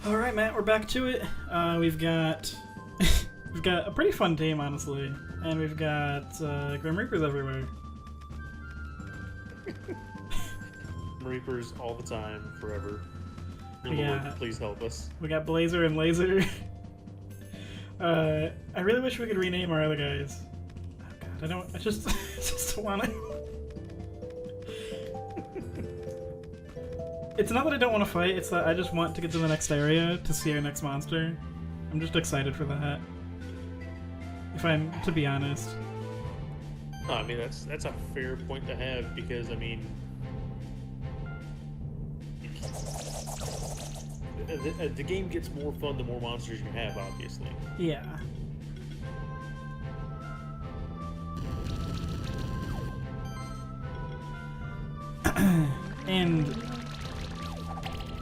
All right, Matt, we're back to it. We've got we've got a pretty fun team, honestly, and we've got Grim Reapers everywhere. Reapers all the time, forever. Dear Yeah. Lord, please help us. We got Blazer and Laser. I really wish we could rename our other guys. Oh God, I don't. I just just want to. It's not that I don't want to fight. It's that I just want to get to the next area to see our next monster. I'm just excited for that. If I'm to be honest. No, I mean that's a fair point to have because I mean, the game gets more fun the more monsters you have, obviously. Yeah.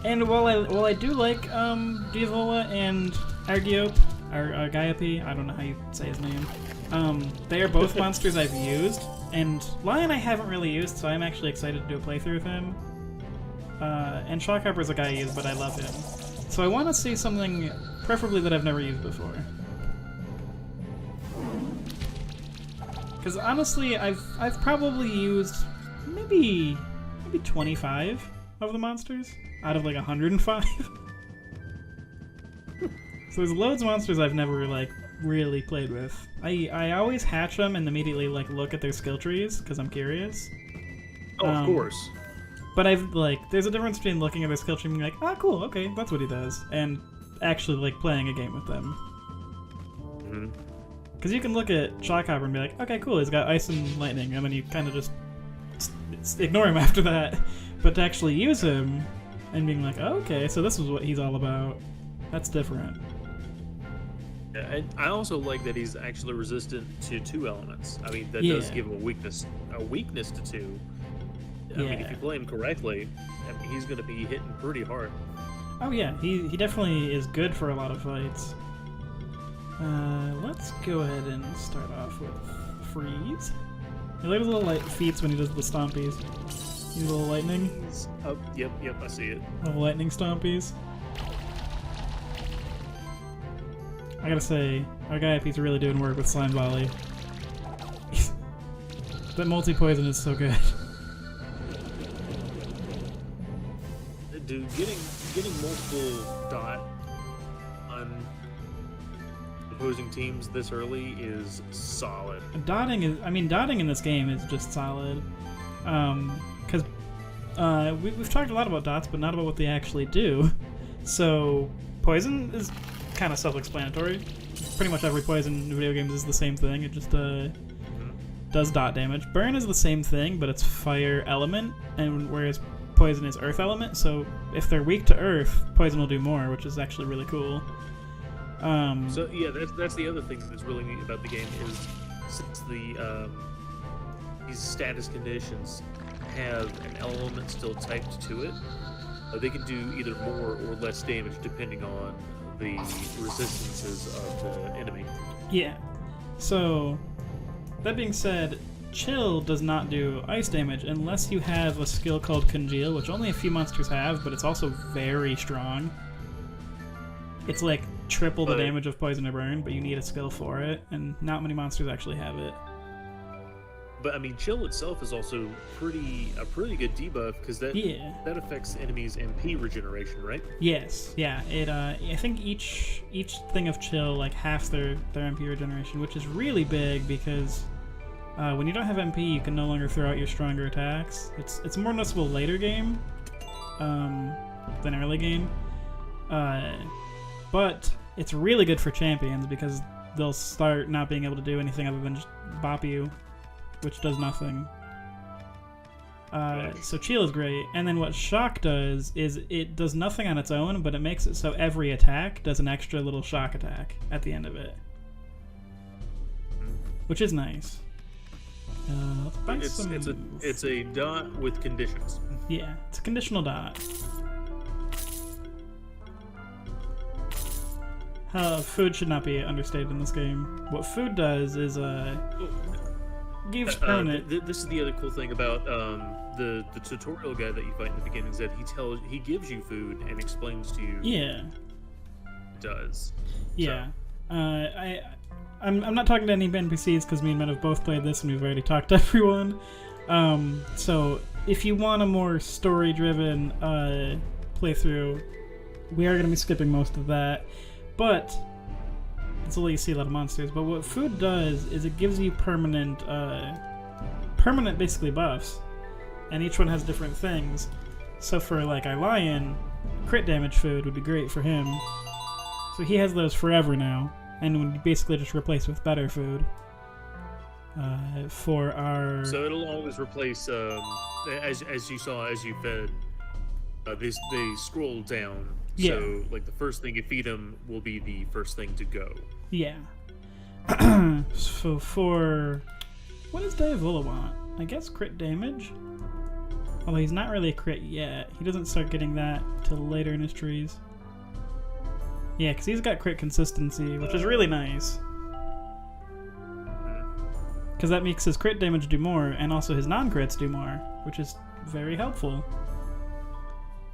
And while I do like Diavola and Argiope, or Gaiape, I don't know how you say his name. They are both monsters I've used, and Lion I haven't really used, so I'm actually excited to do a playthrough with him. And Shockhopper's a guy I use, but I love him. So I want to see something, preferably that I've never used before. Because honestly, I've probably used maybe 25 of the monsters out of like 105. So there's loads of monsters I've never like really played with. I always hatch them and immediately like look at their skill trees because I'm curious. Oh, of course. But I've like there's a difference between looking at their skill tree and being like, ah, cool, okay, that's what he does, and actually like playing a game with them. Mm-hmm. Because you can look at Shockhopper and be like, okay, cool, he's got ice and lightning, and then you kind of just ignore him after that. But to actually use him and being like, oh, okay, so this is what he's all about, that's different. Yeah, I also like that he's actually resistant to 2 elements. I mean, that does give him a weakness to 2. I mean, if you play him correctly, I mean, he's going to be hitting pretty hard. Oh yeah, he definitely is good for a lot of fights. Let's go ahead and start off with Freeze. He likes little light feats when he does the stompies. These little lightning. Oh, yep, I see it. Little lightning stompies. I gotta say, our Gaiape's really doing work with Slime Volley. That multi-poison is so good. Dude, getting multiple dot on opposing teams this early is solid. Dotting in this game is just solid. Because we've talked a lot about dots, but not about what they actually do. So, poison is kind of self-explanatory. Pretty much every poison in video games is the same thing. It just does dot damage. Burn is the same thing, but it's fire element, and whereas poison is earth element. So if they're weak to earth, poison will do more, which is actually really cool. So yeah, that's the other thing that's really neat about the game is since these status conditions have an element still typed to it, they can do either more or less damage depending on the resistances of the enemy. Yeah. So that being said, Chill does not do ice damage unless you have a skill called Congeal, which only a few monsters have, but it's also very strong. It's like triple the damage of Poison or Burn, but you need a skill for it, and not many monsters actually have it. But I mean, Chill itself is also a pretty good debuff because that affects enemies' MP regeneration, right? Yes, yeah. It I think each thing of Chill like halves their MP regeneration, which is really big because when you don't have MP, you can no longer throw out your stronger attacks. It's more noticeable later game than early game, but it's really good for champions because they'll start not being able to do anything other than just bop you, which does nothing. So Chill is great, and then what Shock does is it does nothing on its own, but it makes it so every attack does an extra little shock attack at the end of it, which is nice. It's a dot with conditions. Yeah, it's a conditional dot. Food should not be understated in this game. What food does is gives permanent. This is the other cool thing about the tutorial guy that you fight in the beginning is that he gives you food and explains to you does. Yeah. I'm not talking to any NPCs because me and Men have both played this and we've already talked to everyone. So if you want a more story-driven playthrough, we are going to be skipping most of that. But it's only you see a lot of monsters. But what food does is it gives you permanent basically buffs, and each one has different things. So for like our lion, crit damage food would be great for him. So he has those forever now, and would basically just replace with better food. For our... So it'll always replace, as you saw, as you fed, they scroll down. Yeah. So, like, the first thing you feed them will be the first thing to go. Yeah. So for... What does Diavola want? I guess crit damage? Although he's not really a crit yet. He doesn't start getting that till later in his trees. Yeah, because he's got crit consistency, which is really nice. Because that makes his crit damage do more, and also his non-crits do more, which is very helpful.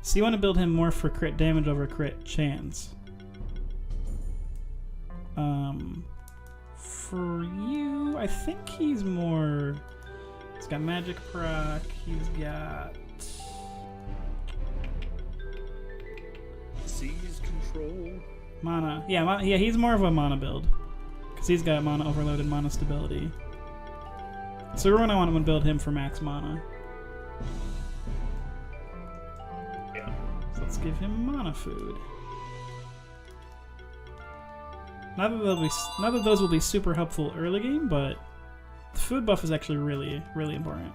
So you want to build him more for crit damage over crit chance. For you, I think he's more... He's got magic proc, he's got... Seize control? Mana. Yeah, he's more of a mana build. Because he's got mana overload and mana stability. So everyone I want to build him for max mana. Yeah. So let's give him mana food. Not that those will be super helpful early game, but the food buff is actually really, really important.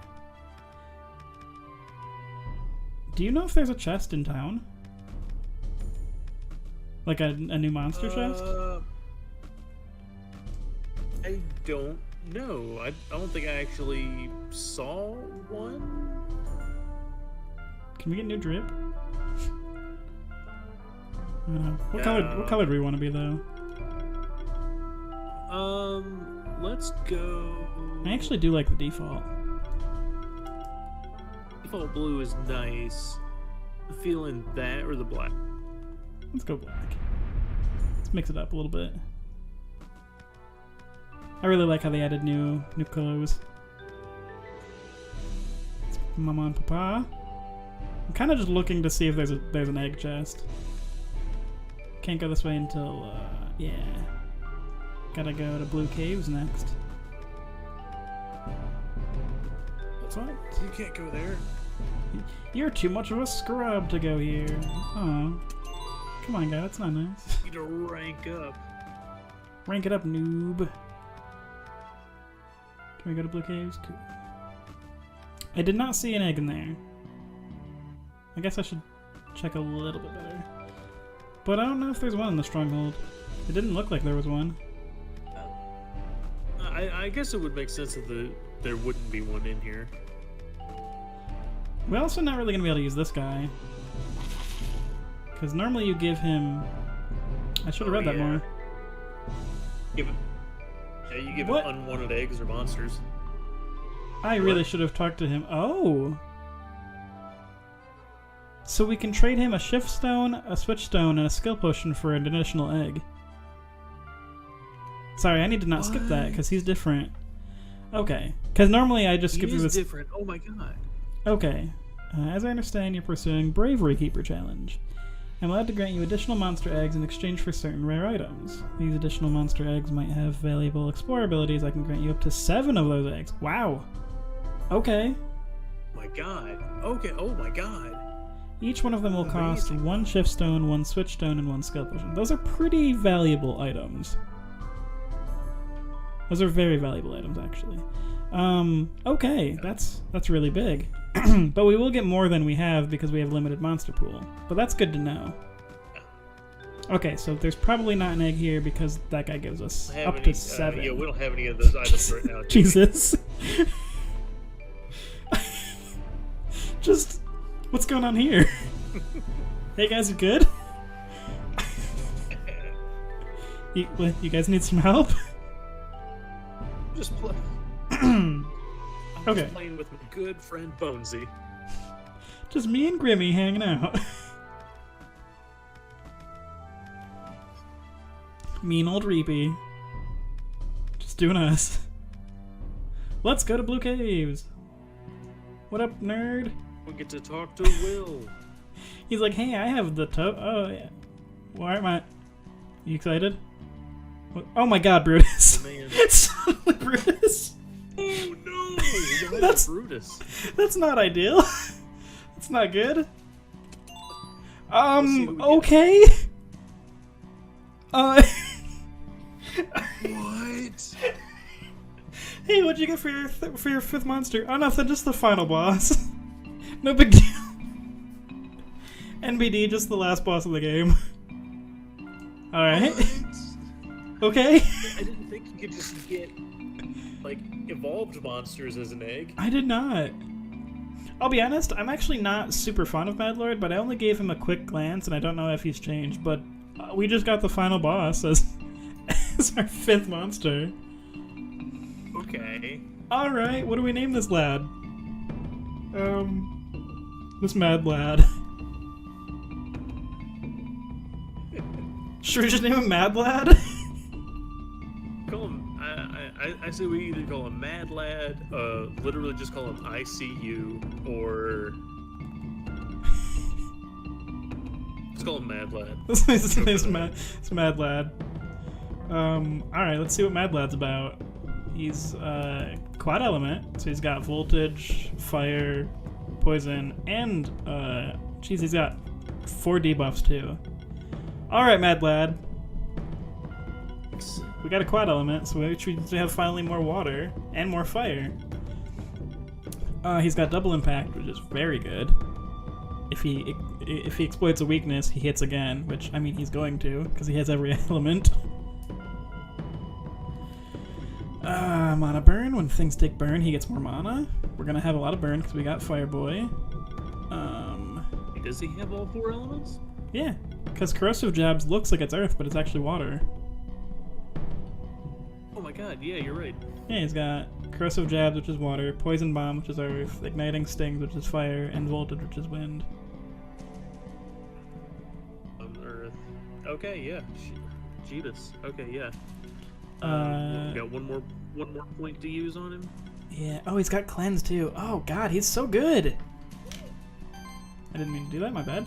Do you know if there's a chest in town? Like a new monster chest? I don't know. I don't think I actually saw one. Can we get new drip? I don't know. What color do we want to be though? Let's go. I actually do like the default. Default blue is nice. I'm feeling that or the black. Let's go black. Let's mix it up a little bit. I really like how they added new colors. It's Mama and Papa. I'm kind of just looking to see if there's an egg chest. Can't go this way until yeah. Gotta go to Blue Caves next. What? You can't go there. You're too much of a scrub to go here. Oh. Come on, guy, that's not nice. You need to rank up. Rank it up, noob. Can we go to Blue Caves? Cool. I did not see an egg in there. I guess I should check a little bit better. But I don't know if there's one in the stronghold. It didn't look like there was one. I guess it would make sense that there wouldn't be one in here. We're also not really going to be able to use this guy. Because normally you give him... I should have read that more. You give him unwanted eggs or monsters. I really should have talked to him. Oh! So we can trade him a shift stone, a switch stone, and a skill potion for an additional egg. Sorry, I need to not skip that because he's different. Okay, because normally I just skip through this. He is different. Oh my god. Okay, as I understand, you're pursuing Bravery Keeper Challenge. I'm allowed to grant you additional monster eggs in exchange for certain rare items. These additional monster eggs might have valuable explorer abilities. I can grant you up to 7 of those eggs. Wow. Okay. My god. Okay. Oh my god. Each one of them will cost 1 shift stone, 1 switch stone, and 1 skill potion. Those are pretty valuable items. Those are very valuable items, actually. Okay, that's really big. But we will get more than we have because we have limited monster pool. But that's good to know. Okay, so there's probably not an egg here because that guy gives us up to 7. Yeah, we don't have any of those items right now. Jesus. Just, what's going on here? Hey guys, you good? You guys need some help? Just play. Okay. Just playing with my good friend Bonesy. Just me and Grimmy hanging out. Mean old Reapy. Just doing us. Let's go to Blue Caves. What up, nerd? We get to talk to Will. He's like, hey, I have the oh, yeah. Why am I... You excited? What? Oh my god, Brutus. Man. It's suddenly Brutus. Oh no! That's Brutus. That's not ideal. That's not good. Okay. What? Hey, what'd you get for your fifth monster? Oh, nothing, just the final boss. No big deal. NBD, just the last boss of the game. Alright. Okay. I didn't think you could just get, like, evolved monsters as an egg. I did not. I'll be honest, I'm actually not super fond of Mad Lord, but I only gave him a quick glance, and I don't know if he's changed, but we just got the final boss as our fifth monster. Okay. Alright, what do we name this lad? This mad lad. Should we just name him Mad Lad? Call him. I say we either call him Mad Lad, literally just call him ICU, or just call him Mad Lad. It's Mad Lad. Alright, let's see what Mad Lad's about. He's quad element, so he's got voltage, fire, poison, and geez, he's got 4 debuffs too. Alright, Mad Lad. We got a quad element, so we have finally more water and more fire. He's got double impact, which is very good. If he exploits a weakness, he hits again, which, I mean, he's going to, because he has every element. Mana burn. When things take burn, he gets more mana. We're gonna have a lot of burn because we got Fire Boy. Does he have all 4 elements? Yeah, because Corrosive Jabs looks like it's earth, but it's actually water. Oh my god, yeah, you're right. Yeah, he's got Corrosive Jabs, which is water, Poison Bomb, which is earth, Igniting Stings, which is fire, and Voltage, which is wind. On earth. Okay, yeah. Jeebus. Okay, yeah. We got one more point to use on him. Yeah. Oh, he's got Cleanse too. Oh god, he's so good. I didn't mean to do that. My bad.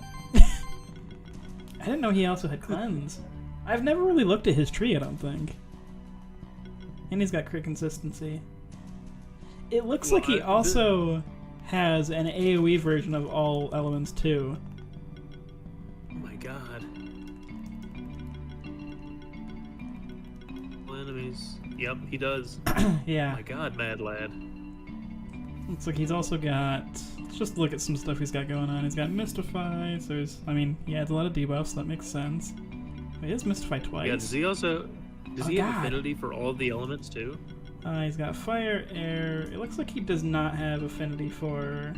I didn't know he also had Cleanse. I've never really looked at his tree, I don't think. And he's got crit consistency. It looks like he also has an AoE version of all elements too. Oh my god. Enemies. Yep, he does. Yeah. Oh my god, Mad Lad. Looks like he's also got... Let's just look at some stuff he's got going on. He's got Mystify, so there's... I mean, he adds a lot of debuffs, so that makes sense. He has Mystify twice. Yeah, does he also... Does he have affinity for all of the elements too? He's got Fire, Air... It looks like he does not have affinity for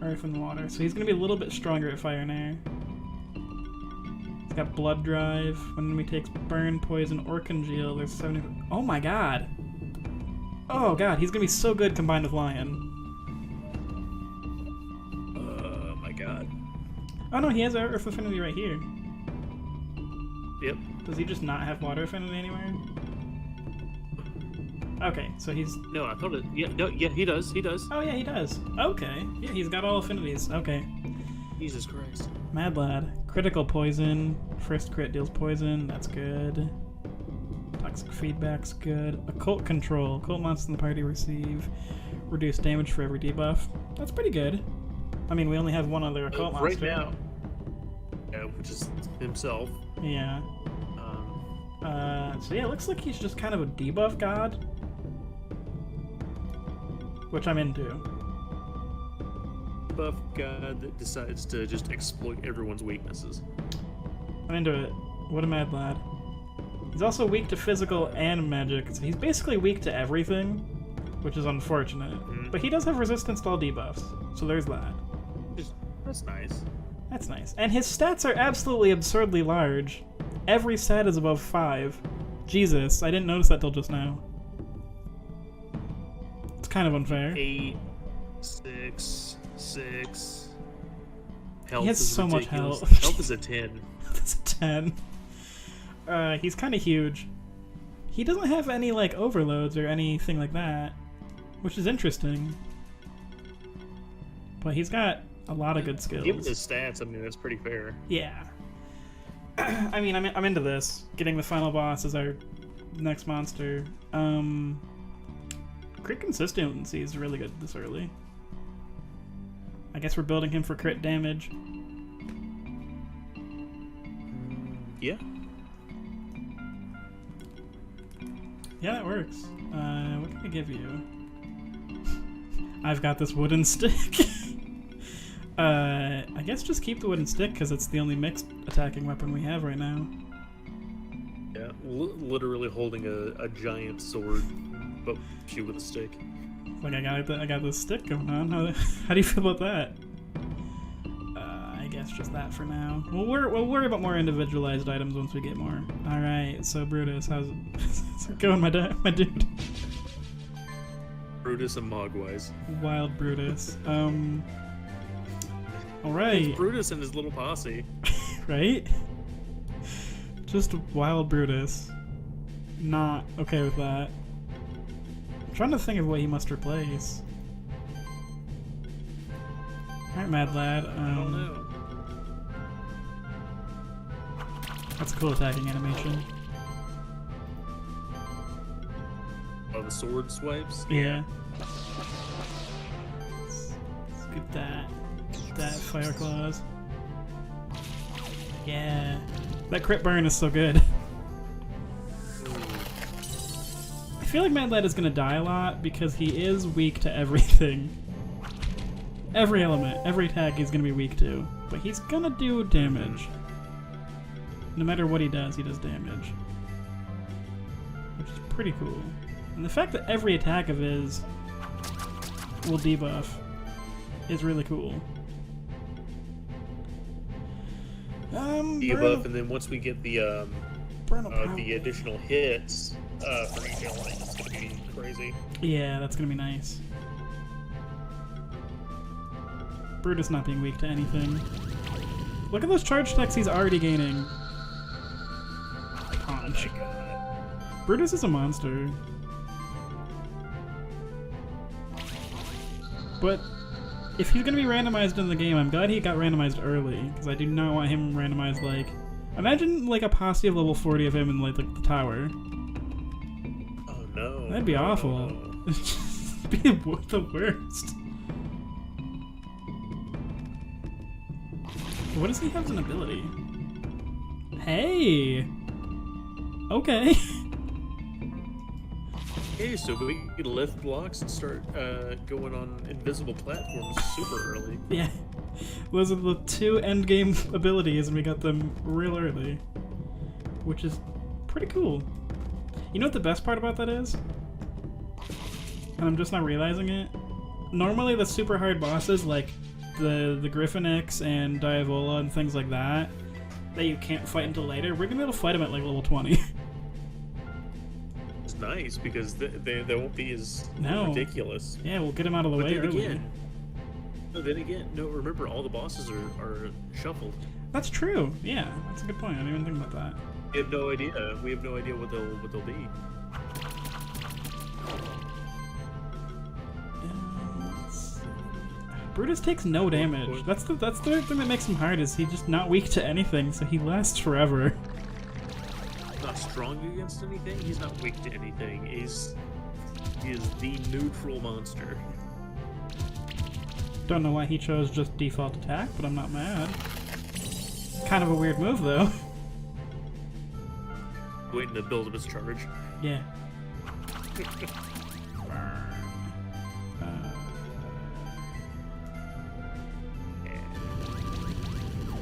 Earth and Water, so he's going to be a little bit stronger at Fire and Air. He's got Blood Drive. When enemy takes Burn, Poison, or Congeal, there's 70... Oh my god! Oh god, he's gonna be so good combined with Lion. Oh my god. Oh no, he has Earth Affinity right here. Yep. Does he just not have Water Affinity anywhere? Okay, so he's... No, I thought it... Yeah, no, yeah, he does. He does. Oh yeah, he does. Okay. Yeah, he's got all affinities. Okay. Jesus Christ. Mad Lad. Critical Poison. First crit deals poison. That's good. Toxic Feedback's good. Occult Control. Occult monsters in the party receive reduced damage for every debuff. That's pretty good. I mean, we only have one other occult monster. Right now. Yeah, which is himself. Yeah. So yeah, it looks like he's just kind of a debuff god. Which I'm into. Buff god that decides to just exploit everyone's weaknesses. I'm into it. What a Mad Lad. He's also weak to physical and magic, so he's basically weak to everything, which is unfortunate. But he does have resistance to all debuffs, so there's that. That's nice. That's nice. And his stats are absolutely absurdly large. Every stat is above 5. Jesus, I didn't notice that till just now. It's kind of unfair. 8, 6, 6. Health he has is so ridiculous. much health. Health is a 10. That's a 10. He's kind of huge. He doesn't have any like overloads or anything like that, which is interesting. But he's got a lot of good skills. Given his stats, I mean, that's pretty fair. Yeah. I mean, I'm into this. Getting the final boss as our next monster. Crit consistency is really good this early. I guess we're building him for crit damage. Yeah. Yeah, that works. What can I give you? I've got this wooden stick. I guess just keep the wooden stick because it's the only mixed attacking weapon we have right now. Yeah, literally holding a giant sword, but shoot with a stick. Like I got this stick going on. How do you feel about that? I guess just that for now. We'll worry about more individualized items once we get more. All right, so Brutus, how's it going, my dude? Brutus and Mogwise. Wild Brutus. All right. It's Brutus and his little posse. Right? Just wild Brutus. Not okay with that. I'm trying to think of what he must replace. Alright, Mad Lad. I don't know. That's a cool attacking animation. Oh, the sword swipes? Yeah. Let's get that. Get that Fire Claws. Yeah. That crit burn is so good. I feel like Mad Lad is gonna die a lot because he is weak to everything. Every element, every attack he's gonna be weak to. But he's gonna do damage. No matter what he does damage. Which is pretty cool. And the fact that every attack of his will debuff is really cool. Debuff, and then once we get the additional hits for each element, it's gonna be crazy. Yeah, that's gonna be nice. Brutus not being weak to anything. Look at those charge attacks he's already gaining. Punch. Oh my god. Brutus is a monster. But if he's gonna be randomized in the game, I'm glad he got randomized early, because I do not want him randomized like... Imagine like a posse of level 40 of him in like the tower. Oh no. That'd be awful. No. It'd be the worst. What does he have as an ability? Hey! Okay. Okay, so we can lift blocks and start going on invisible platforms super early. Yeah. Those are the two endgame abilities, and we got them real early. Which is pretty cool. You know what the best part about that is? And I'm just not realizing it? Normally the super hard bosses, like the Griffin X and Diavola and things like that you can't fight until later, we're gonna be able to fight them at like level 20. It's nice because they won't be as No. ridiculous. Yeah, we'll get him out of the way early. Then again, remember all the bosses are shuffled. That's true. Yeah, that's a good point. I didn't even think about that. We have no idea. We have no idea what they'll be. Brutus takes no damage. That's the thing that makes him hard, is he's just not weak to anything, so he lasts forever. Not strong against anything. He's not weak to anything. He is the neutral monster. Don't know why he chose just default attack, but I'm not mad. Kind of a weird move, though. Waiting to build up his charge. Yeah.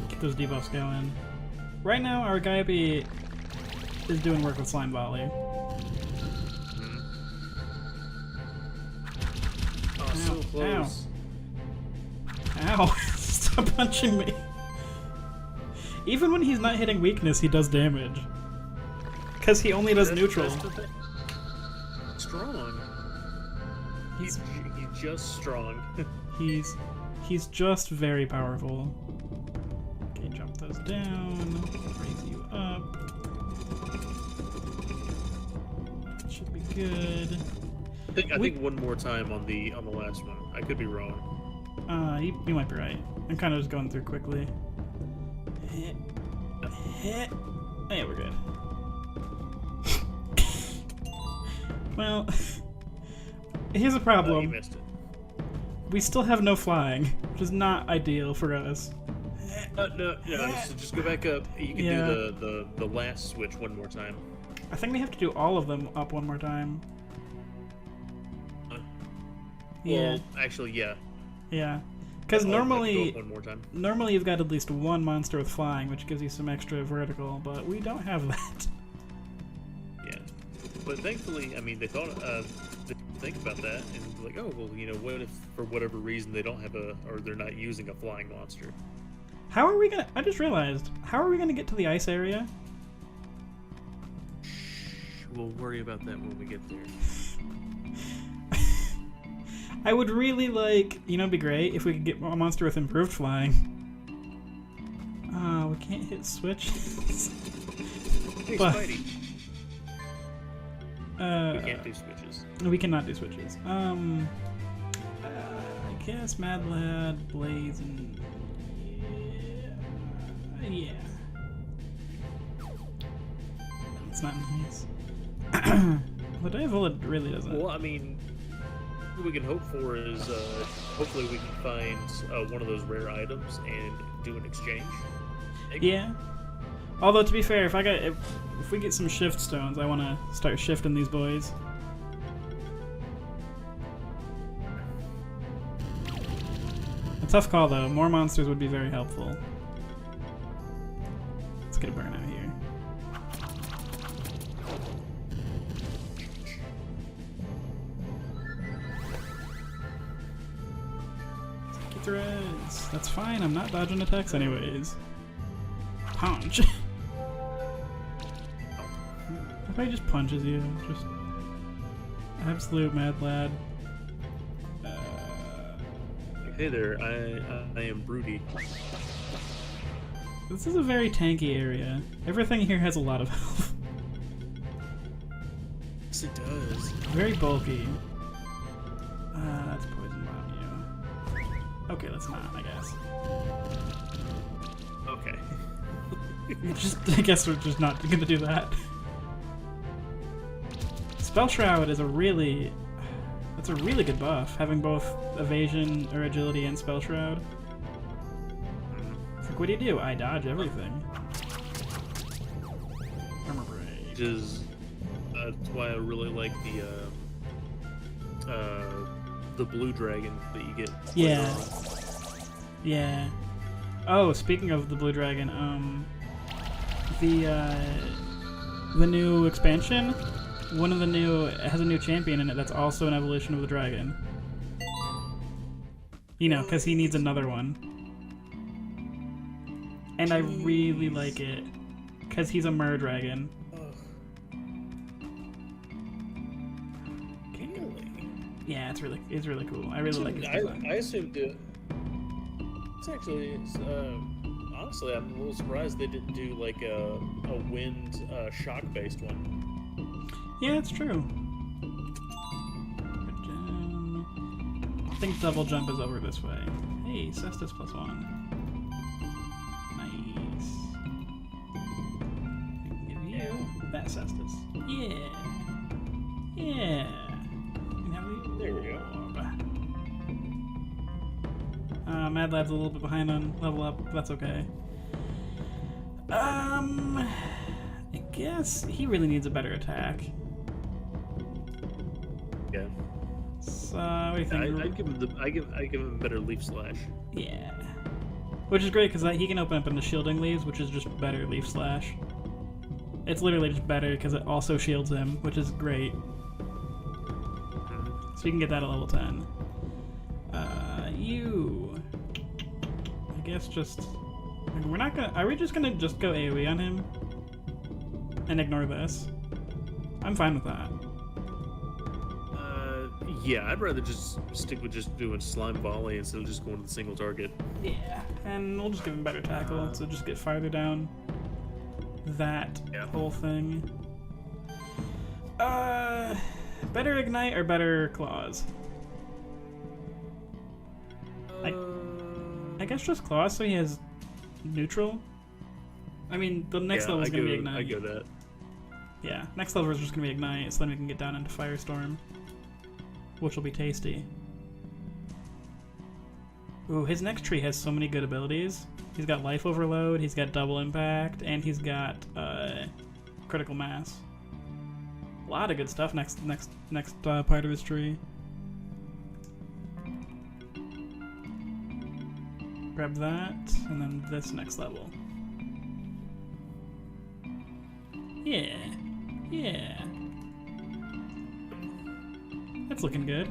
Keep those debuffs going. Right now, our Gaiapi is doing work with Slime Volley. Oh, so close. Ow. Ow. Stop punching me. Even when he's not hitting weakness, he does damage. Because he only does neutral. Strong. He's just strong. He's just very powerful. Okay, jump those down. Raise you up. good. I think one more time on the last one. I could be wrong. You might be right. I'm kind of just going through quickly. Hit. Oh, yeah, we're good. Well, here's a problem. You missed it. We still have no flying, which is not ideal for us. No, just go back up. You can do the last switch one more time. I think we have to do all of them up one more time. Well, actually, yeah. Yeah. Because normally, one more time. Normally you've got at least one monster with flying, which gives you some extra vertical, but we don't have that. Yeah. But thankfully, I mean, they thought, they think about that, and like, oh, well, you know, what if, for whatever reason, they don't have or they're not using a flying monster? How are we gonna, I just realized, how are we gonna get to the ice area? We'll worry about that when we get there. I would really like, you know, it'd be great if we could get a monster with improved flying. We can't hit switch. Hey, but, Spidey. We can't do switches. We cannot do switches. I guess Mad Lad, Blaze, and yeah. It's not nice. The Diavola really doesn't. Well, I mean, what we can hope for is hopefully we can find one of those rare items and do an exchange. Maybe. Yeah. Although to be fair, if we get some shift stones, I want to start shifting these boys. A tough call though. More monsters would be very helpful. Let's get a burn out here. Threads. That's fine, I'm not dodging attacks anyways. Punch. If I just punches you, just absolute mad lad. Hey there, I am Broody. This is a very tanky area. Everything here has a lot of health. Yes, it does. Very bulky. That's poison bomb you. Okay, let's not, I guess. Okay. I guess we're just not gonna do that. Spell Shroud is a really good buff, having both evasion or agility and Spell Shroud. It's like, what do? I dodge everything. Armor Break. Which is that's why I really like the blue dragon that you get. Yeah. Yeah. Oh, speaking of the blue dragon, the new expansion, has a new champion in it that's also an evolution of the dragon. You know, because he needs another one. And I really like it, because he's a mer dragon. Yeah, it's really cool. I really like his design. I assumed it's actually honestly, I'm a little surprised they didn't do like a wind shock based one. Yeah, it's true. I think double jump is over this way. Hey, Cestus +1. Nice. Give you that Cestus. Yeah. Yeah. There we go. Mad Lad's a little bit behind on level up. That's okay. I guess he really needs a better attack. Yeah. So what do you think? I give him a better leaf slash. Yeah. Which is great because he can open up into shielding leaves, which is just better leaf slash. It's literally just better because it also shields him, which is great. So you can get that at level 10. I guess just... We're not gonna... Are we just gonna just go AoE on him? And ignore this? I'm fine with that. Yeah, I'd rather just stick with just doing slime volley instead of just going to the single target. Yeah, and we'll just give him better tackle, so just get farther down that whole thing. Better Ignite or better Claws? I guess just Claws, so he has neutral. I mean, the next level is going to be Ignite. I go that. Yeah, next level is just going to be Ignite, so then we can get down into Firestorm, which will be tasty. Ooh, his next tree has so many good abilities. He's got Life Overload, he's got Double Impact, and he's got Critical Mass. A lot of good stuff next part of his tree. Grab that, and then this next level. Yeah. Yeah. That's looking good.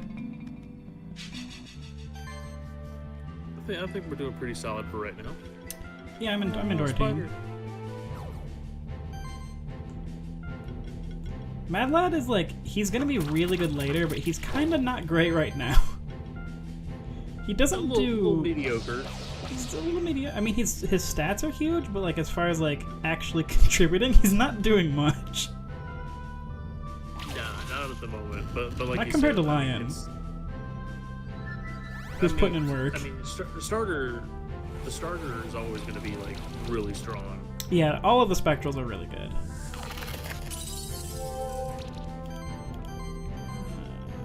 I think we're doing pretty solid for right now. Yeah, I'm into our team. Mad Lad is like, he's gonna be really good later, but he's kind of not great right now. He doesn't a little mediocre. He's a little mediocre. I mean, his stats are huge, but like as far as like actually contributing, he's not doing much. Nah, not at the moment. But like not compared to Lion. Who's putting in work. I mean, the starter is always going to be like really strong. Yeah, all of the spectrals are really good.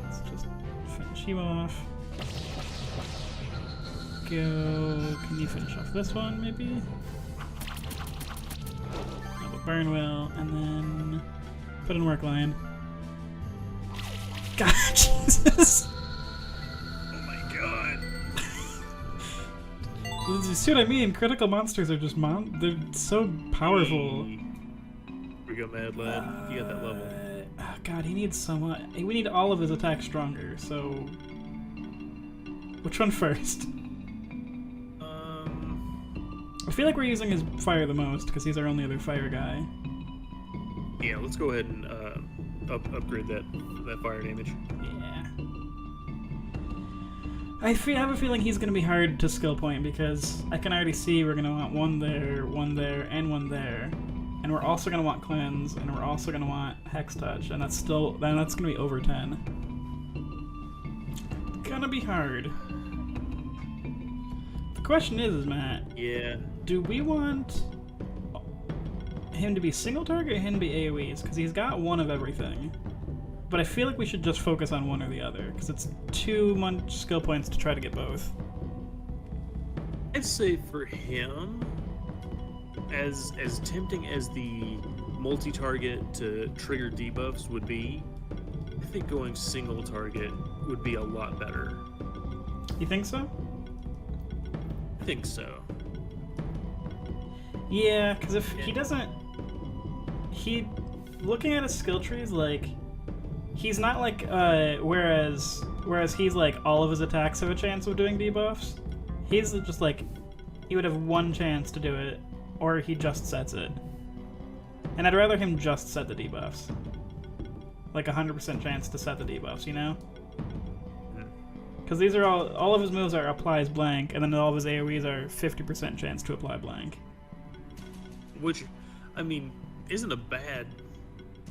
Let's just finish you off. Go. Can you finish off this one, maybe? No, but burn will, and then put in work, Lion. God, Jesus. You see what I mean? Critical monsters are just they're so powerful. Here we go, Mad Lad. You got that level. Oh God, he needs so much. We need all of his attacks stronger, so... Which one first? I feel like we're using his fire the most, because he's our only other fire guy. Yeah, let's go ahead and upgrade that fire damage. Yeah. I have a feeling he's going to be hard to skill point because I can already see we're going to want one there, and one there. And we're also going to want Cleanse, and we're also going to want Hex Touch, and that's going to be over 10. Gonna be hard. The question is, Matt. Yeah. Do we want him to be single target or him to be AoEs? Because he's got one of everything. But I feel like we should just focus on one or the other, because it's too much skill points to try to get both. I'd say for him, as tempting as the multi-target to trigger debuffs would be, I think going single target would be a lot better. You think so? I think so. Yeah, because if he doesn't... Looking at his skill trees, like... He's not like, whereas he's like, all of his attacks have a chance of doing debuffs. He's just like, he would have one chance to do it, or he just sets it. And I'd rather him just set the debuffs. Like 100% chance to set the debuffs, you know? Because these are all of his moves are applies blank, and then all of his AoEs are 50% chance to apply blank. Which, I mean, isn't a bad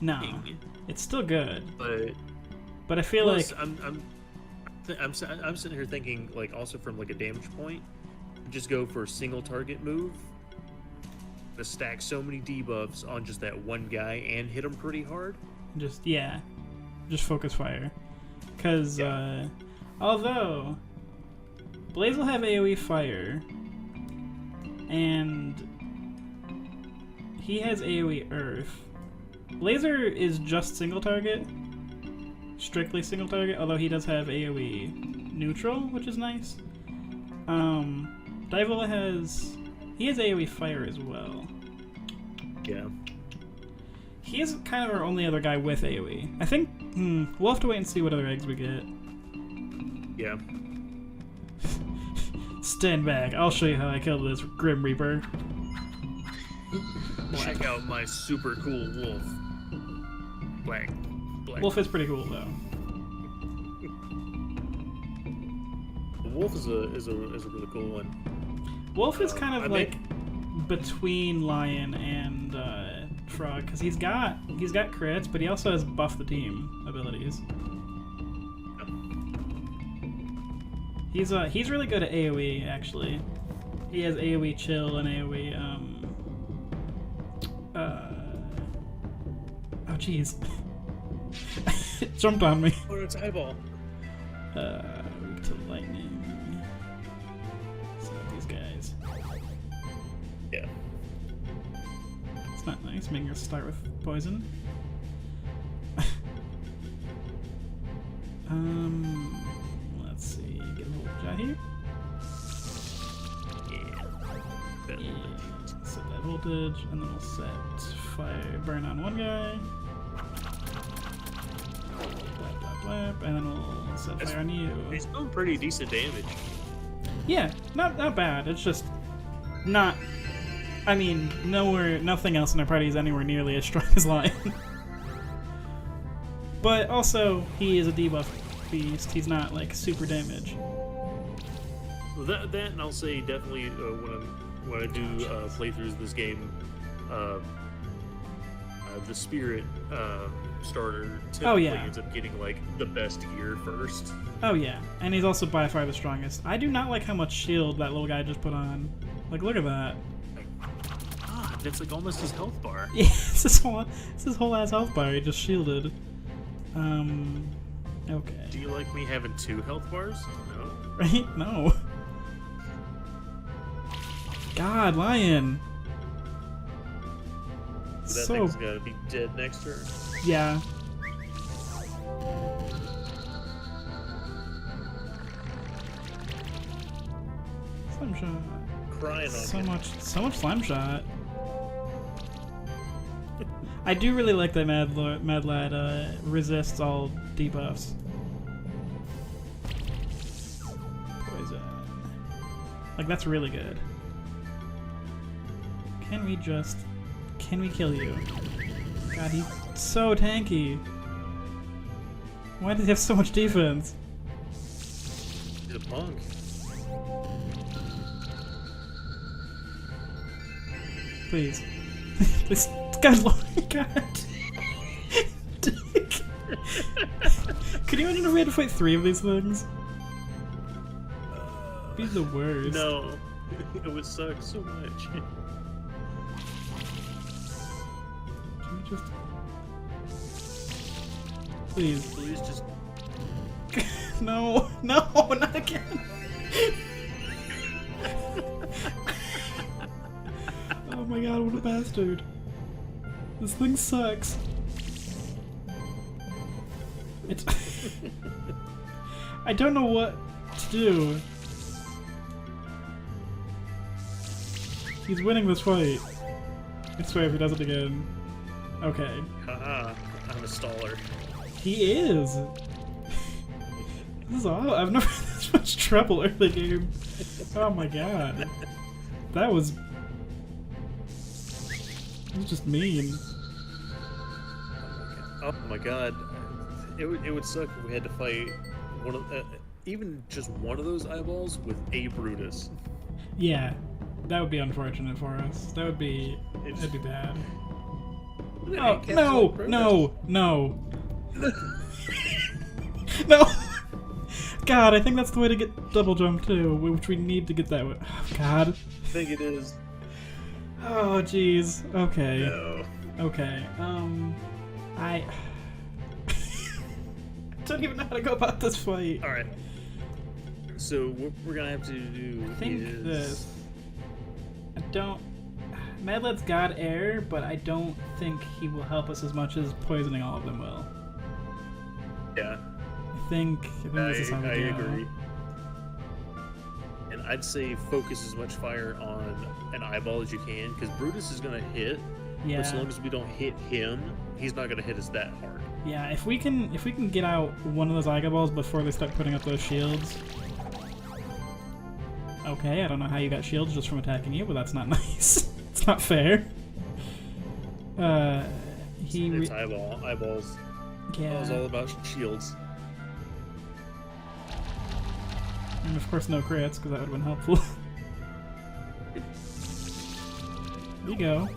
thing. It's still good, but I feel like I'm sitting here thinking, like, also from like a damage point, just go for a single target move to stack so many debuffs on just that one guy and hit him pretty hard. Just focus fire, because although Blaze will have AoE fire, and he has AoE Earth. Blazer is just single target, strictly single target, although he does have AoE neutral, which is nice. Divola has AoE fire as well. Yeah. He is kind of our only other guy with AoE. I think we'll have to wait and see what other eggs we get. Yeah. Stand back, I'll show you how I killed this Grim Reaper. Check out my super cool wolf. Black. Wolf is pretty cool though. Wolf is a really cool one. Wolf is kind of like between Lion and Frog because he's got crits, but he also has buff the team abilities. He's really good at AoE actually. He has AoE chill and AoE oh jeez. It jumped on me. Oh, it's eyeball. Weak to lightning. So these guys. Yeah. It's not nice making us start with poison. Let's see. Get a little shot here. Yeah. Set that voltage, and then we'll set fire burn on one guy. Blap, blap, blap, and then we'll set fire on you. It's still pretty decent damage. Yeah, not bad. It's just not. I mean, nothing else in our party is anywhere nearly as strong as Lion. But also, he is a debuff beast. He's not like super damage. Well, that and I'll say definitely when I do playthroughs of this game, the spirit starter typically ends up getting like the best gear first. Oh yeah, and he's also by far the strongest. I do not like how much shield that little guy just put on. Like, look at that. That's like almost his health bar. Yeah, it's his whole ass health bar. He just shielded. Okay. Do you like me having 2 health bars? No. Right? No. God, Lion. So that thing's gotta be dead next turn. Yeah. Slime shot. Crying on So much slime shot. I do really like that Mad Lad resists all debuffs. Poison. Like, that's really good. Can we kill you? God, he's so tanky. Why does he have so much defense? He's a punk. Please. Please. God, Lord, God. Could you imagine if we had to fight 3 of these things? It'd be the worst. No. It would suck so much. Can we just... Please. Please just... No, not again. Oh my god, what a bastard. This thing sucks. It's... I don't know what to do. He's winning this fight. I swear if he does it again. Okay. Haha, I'm a staller. He is! This is all. I've never had this much trouble early game. Oh my god. That was... It was just mean. Oh my god. It would suck if we had to fight one of even just one of those eyeballs with a Brutus. Yeah. That would be unfortunate for us. That'd be bad. Oh, no! No! No! God, I think that's the way to get double jump too, which we need to get that way. Oh, God. I think it is. Oh, jeez. Okay. No. Okay. I don't even know how to go about this fight. Alright. So, what we're gonna have to do is... I don't... Mad Lad's got air, but I don't think he will help us as much as poisoning all of them will. Yeah. I think this is how we I go. agree. And I'd say focus as much fire on an eyeball as you can, because Brutus is gonna hit. Yeah. But as long as we don't hit him, he's not gonna hit us that hard. Yeah, if we can get out one of those eyeballs before they start putting up those shields. Okay, I don't know how you got shields just from attacking you, but that's not nice. It's not fair. It's eyeballs. Yeah. It was all about shields. And of course no crits, because that would have been helpful. There you go.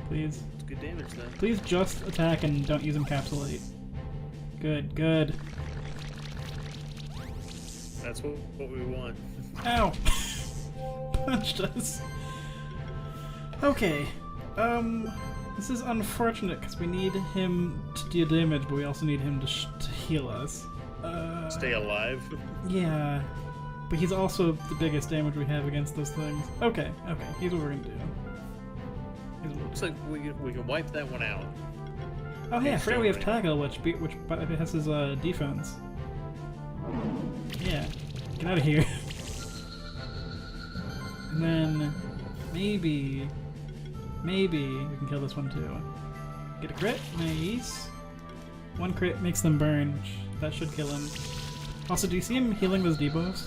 Please. It's good damage then. Please just attack and don't use encapsulate. Good, good. That's what we want. Ow! Punched us. Okay. This is unfortunate because we need him to deal damage, but we also need him to heal us. Stay alive. Yeah. But he's also the biggest damage we have against those things. Okay, okay. Here's what we're gonna do. Looks like we can wipe that one out. Oh yeah, I forgot we have Toggle, which has his defense. Yeah, get out of here. And then maybe we can kill this one too. Get a crit, nice. One crit makes them burn, which that should kill him. Also, do you see him healing those debuffs?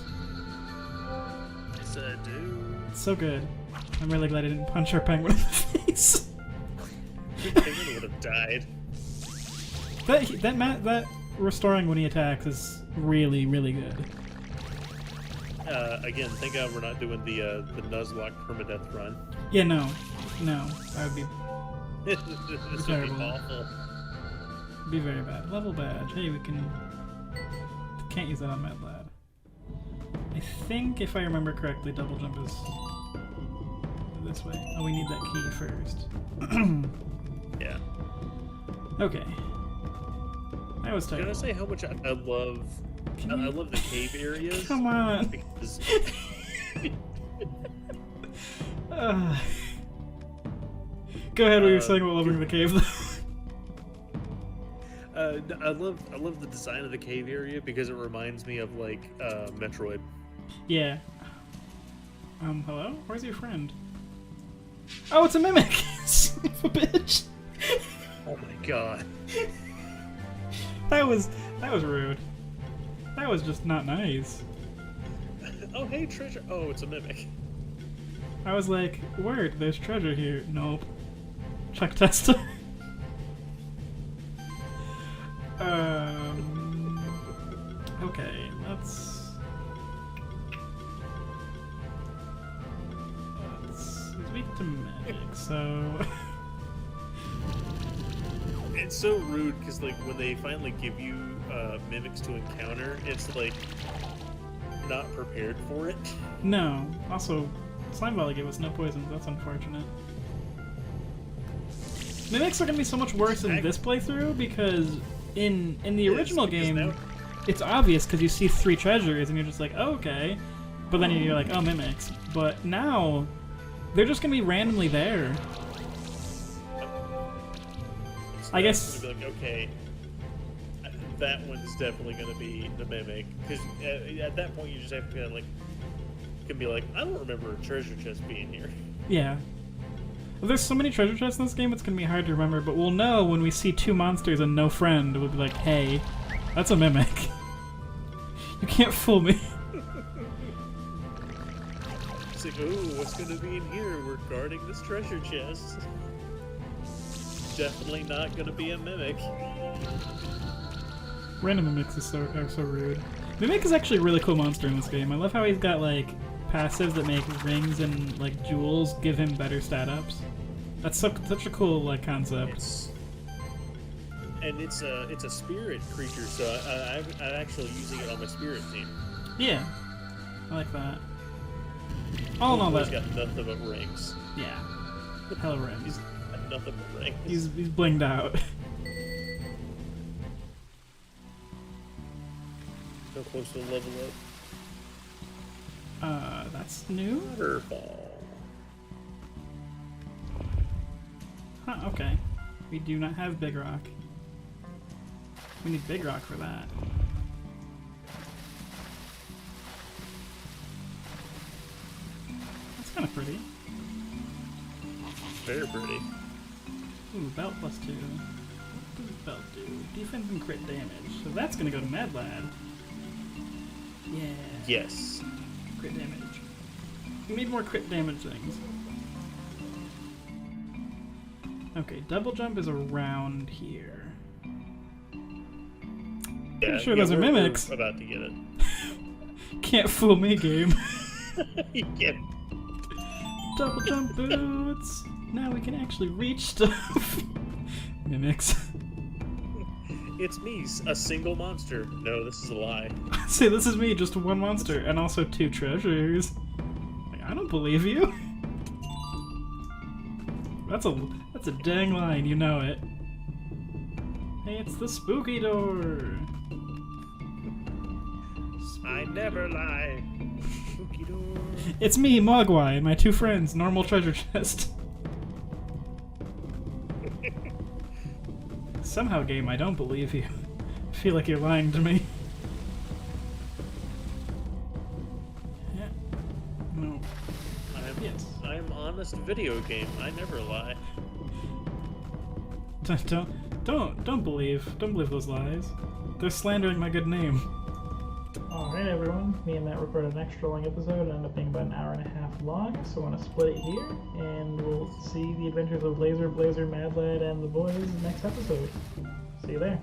Yes, I do. It's so good. I'm really glad I didn't punch our penguin in the face. Penguin would have died. That restoring when he attacks is really, really good. Again, thank God we're not doing the Nuzlocke permadeath run. Yeah, no, that would be This would terrible. be awful. Be very bad. Level badge. Hey, we can't use that on Mad Lad. I think if I remember correctly, double jump is this way. Oh, we need that key first. Yeah. Okay. I was tired. Can I say how much I love? I love the cave areas. Come on. Because Go ahead. What you were saying about loving the cave. I love the design of the cave area because it reminds me of like Metroid. Yeah. Hello? Where's your friend? Oh, it's a mimic! Son of a bitch! Oh my god. That was rude. That was just not nice. Oh hey, treasure. Oh, it's a mimic. I was like, word, there's treasure here. Nope. Chuck tester. Okay, he's weak to magic, so... It's so rude because like when they finally give you mimics to encounter, it's like not prepared for it. No. Also, Slime Valley gave us no poisons. That's unfortunate. Mimics are gonna be so much worse in this playthrough because in the original game, now... it's obvious because you see 3 treasures and you're just like, oh, okay. But then you're like, oh, mimics. But now, they're just gonna be randomly there. So I guess. Gonna be like, okay, that one's definitely gonna be the mimic because at that point you just have to kind of like, can be like, I don't remember a treasure chest being here. Yeah. Well, there's so many treasure chests in this game, it's gonna be hard to remember. But we'll know when we see 2 monsters and no friend. We'll be like, hey, that's a mimic. You can't fool me. It's like, ooh, what's gonna be in here? We're guarding this treasure chest. Definitely not gonna be a mimic. Random mimics are so rude. Mimic is actually a really cool monster in this game. I love how he's got like passives that make rings and like jewels give him better stat ups. That's such a cool like concept. It's a spirit creature, so I'm actually using it on my spirit team. Yeah, I like that. All in all, He's got nothing but rings. Yeah, hella rings. He's got nothing but rings. He's blinged out. So close to the level up. That's new? Waterfall. Huh, okay. We do not have Big Rock. We need Big Rock for that. That's kind of pretty. Very pretty. Ooh, belt +2. What does belt do? Defense and crit damage. So that's gonna go to Mad Lad. Yeah. Yes. Crit damage. We need more crit damage things. Okay, double jump is around here. Yeah, Pretty sure those are mimics. We're about to get it. Can't fool me, game. You can't. Double jump boots! Now we can actually reach stuff! Mimics. It's me, a single monster. No, this is a lie. See, this is me, just one monster, and also 2 treasures. Like, I don't believe you. That's a dang line, you know it. Hey, it's the spooky door! I never lie. Spooky door. It's me, Mogwai, and my 2 friends, normal treasure chest. Somehow, game, I don't believe you. I feel like you're lying to me. Yeah. No. Yes. I'm honest video game. I never lie. Don't believe those lies. They're slandering my good name. Alright everyone, me and Matt recorded an extra long episode. It ended up being about an hour and a half long, so I want to split it here, and we'll see the adventures of Laser, Blazer, Mad Lad, and the boys next episode. See you there.